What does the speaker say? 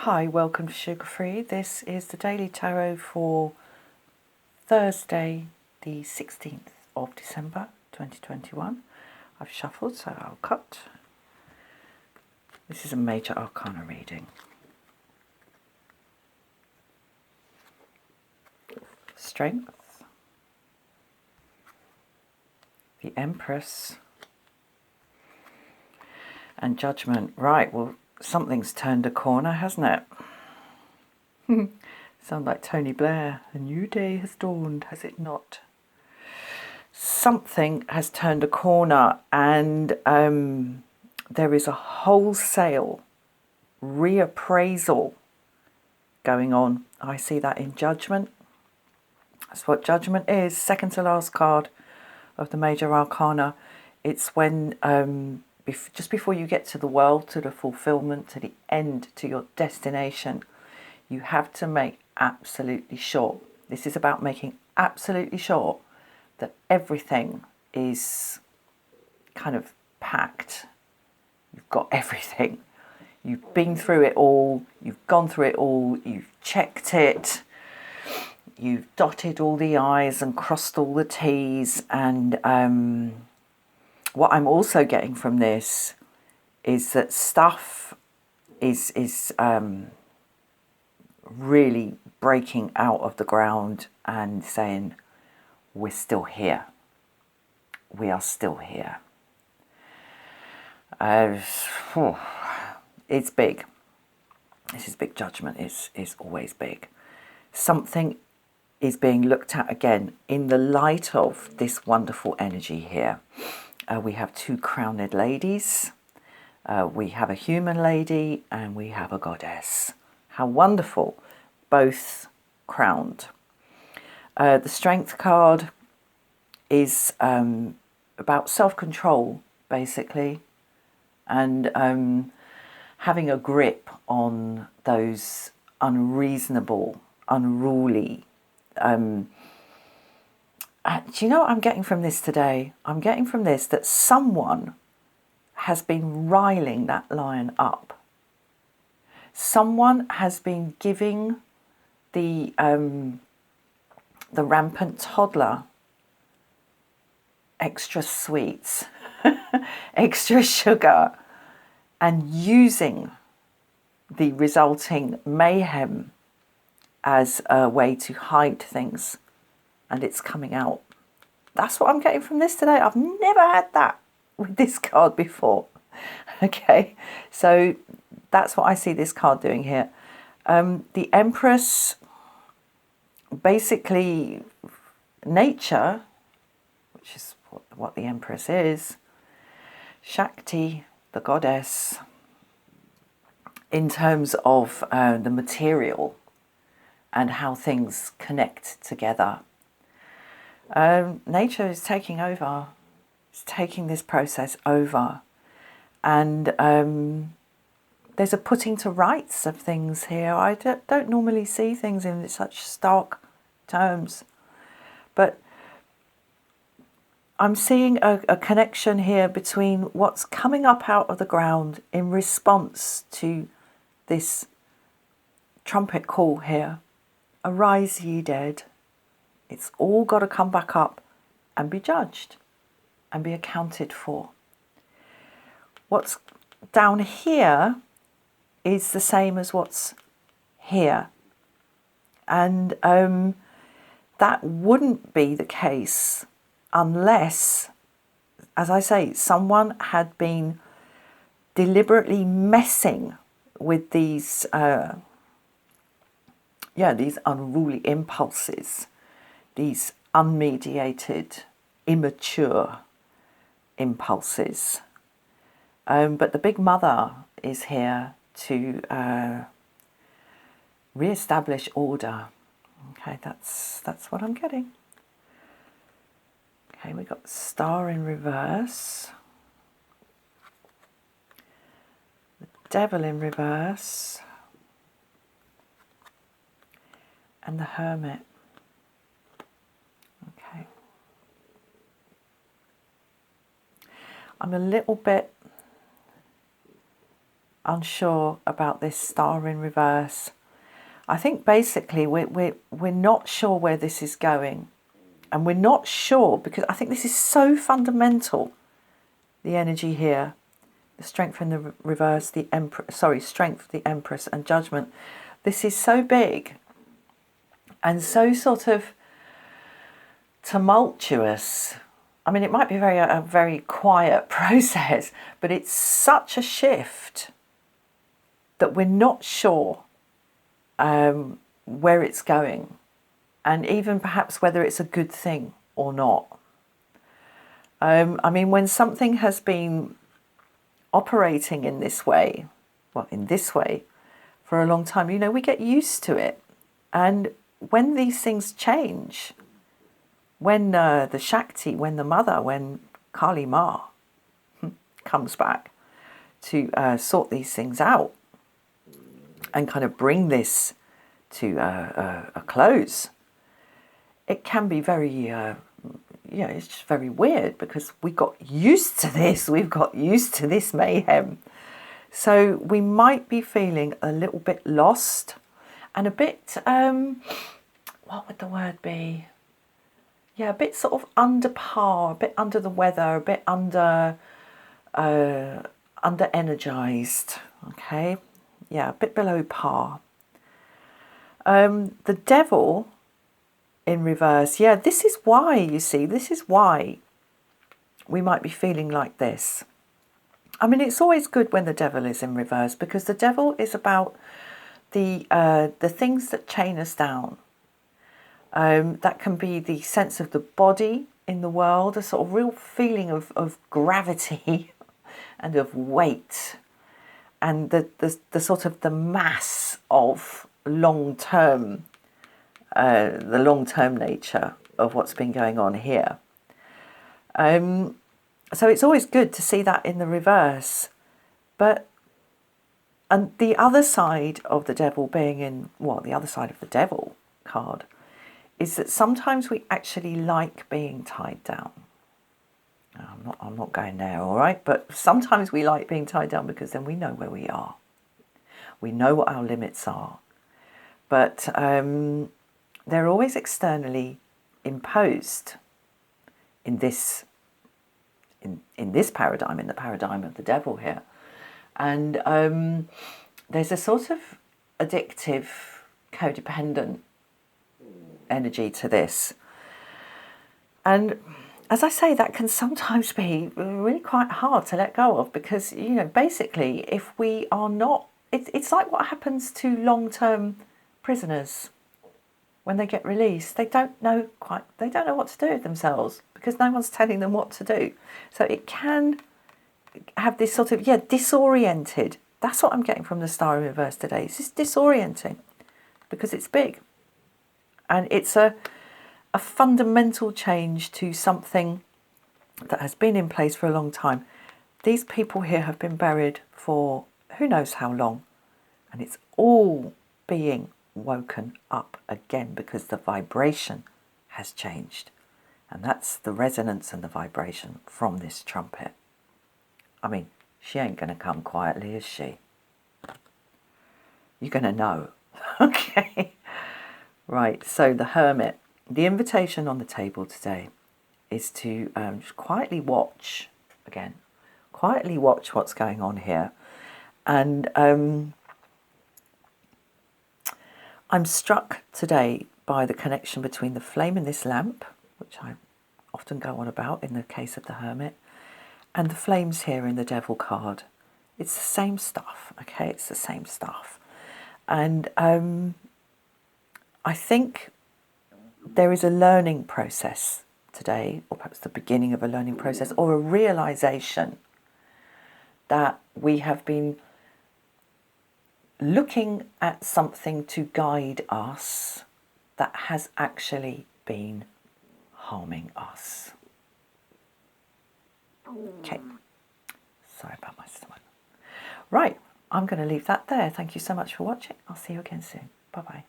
Hi, welcome to Sugar Free. This is the Daily Tarot for Thursday, the 16th of December 2021. I've shuffled, so I'll cut. This is a major arcana reading. Strength, the Empress, and Judgment. Right, well, something's turned a corner, hasn't it? Sound like Tony Blair. A new day has dawned, has it not? Something has turned a corner, and there is a wholesale reappraisal going on. I see that in Judgment. That's what Judgment is. Second to last card of the major arcana. It's when just before you get to the world, to the fulfillment, to the end, to your destination, you have to make absolutely sure. This is about making absolutely sure that everything is kind of packed. You've got everything. You've been through it all. You've gone through it all. You've checked it. You've dotted all the I's and crossed all the T's. And what I'm also getting from this is that stuff is really breaking out of the ground and saying, we're still here. We are still here. It's big. This is big. Judgment is always big. Something is being looked at again in the light of this wonderful energy here. We have two crowned ladies. We have a human lady and we have a goddess. How wonderful, both crowned. The Strength card is about self-control, basically, and having a grip on those unreasonable, unruly. Do you know what I'm getting from this today? I'm getting from this that someone has been riling that lion up. Someone has been giving the rampant toddler extra sweets, extra sugar, and using the resulting mayhem as a way to hide things, and it's coming out. That's what I'm getting from this today. I've never had that with this card before. Okay, so that's what I see this card doing here. The Empress, basically nature, which is what the Empress is, Shakti, the goddess, in terms of the material and how things connect together. Nature is taking over. It's taking this process over. And there's a putting to rights of things here. I don't normally see things in such stark terms. But I'm seeing a connection here between what's coming up out of the ground in response to this trumpet call here. Arise, ye dead. It's all got to come back up and be judged and be accounted for. What's down here is the same as what's here. And that wouldn't be the case unless, as I say, someone had been deliberately messing with these these unruly impulses, these unmediated, immature impulses. But the Big Mother is here to re-establish order. Okay, that's what I'm getting. Okay, we got Star in reverse, the Devil in reverse, and the Hermit. Okay. I'm a little bit unsure about this star in reverse. I think basically we're not sure where this is going. And we're not sure because I think this is so fundamental. The energy here, the strength in the reverse, the strength, the Empress and Judgment. This is so big and so sort of tumultuous. I mean, it might be a very quiet process, but it's such a shift that we're not sure where it's going, and even perhaps whether it's a good thing or not. I mean, when something has been operating in this way, for a long time, you know, we get used to it. And when these things change, when the Shakti, when the mother, when Kali Ma comes back to sort these things out and kind of bring this to a close, it can be very, it's just very weird because we got used to this. We've got used to this mayhem. So we might be feeling a little bit lost and a bit, what would the word be? Yeah, a bit sort of under par, a bit under the weather, a bit under energized. Okay, yeah, a bit below par. The Devil in reverse. Yeah, this is why, you see, this is why we might be feeling like this. I mean, it's always good when the Devil is in reverse because the Devil is about the things that chain us down. That can be the sense of the body in the world, a sort of real feeling of gravity and of weight, and the sort of the mass of long-term, the long-term nature of what's been going on here. So it's always good to see that in the reverse. And the other side of the Devil being in, the other side of the Devil card is that sometimes we actually like being tied down. I'm not going there, all right? But sometimes we like being tied down because then we know where we are. We know what our limits are. But they're always externally imposed in this paradigm, in the paradigm of the Devil here. And there's a sort of addictive, codependent energy to this. And as I say, that can sometimes be really quite hard to let go of because, you know, basically, if we are not, it's like what happens to long-term prisoners when they get released. They don't know what to do with themselves because no one's telling them what to do. So it can have this sort of, disoriented. That's what I'm getting from the Star in Reverse today. It's just disorienting because it's big. And it's a fundamental change to something that has been in place for a long time. These people here have been buried for who knows how long. And it's all being woken up again because the vibration has changed. And that's the resonance and the vibration from this trumpet. I mean, she ain't going to come quietly, is she? You're going to know. Okay. Right, so the Hermit. The invitation on the table today is to just quietly watch, again, quietly watch what's going on here. And I'm struck today by the connection between the flame in this lamp, which I often go on about in the case of the Hermit, and the flames here in the Devil card. It's the same stuff, okay? It's the same stuff. And I think there is a learning process today, or perhaps the beginning of a learning process, or a realization that we have been looking at something to guide us that has actually been harming us. Okay, sorry about my stomach. Right, I'm going to leave that there. Thank you so much for watching. I'll see you again soon. Bye-bye.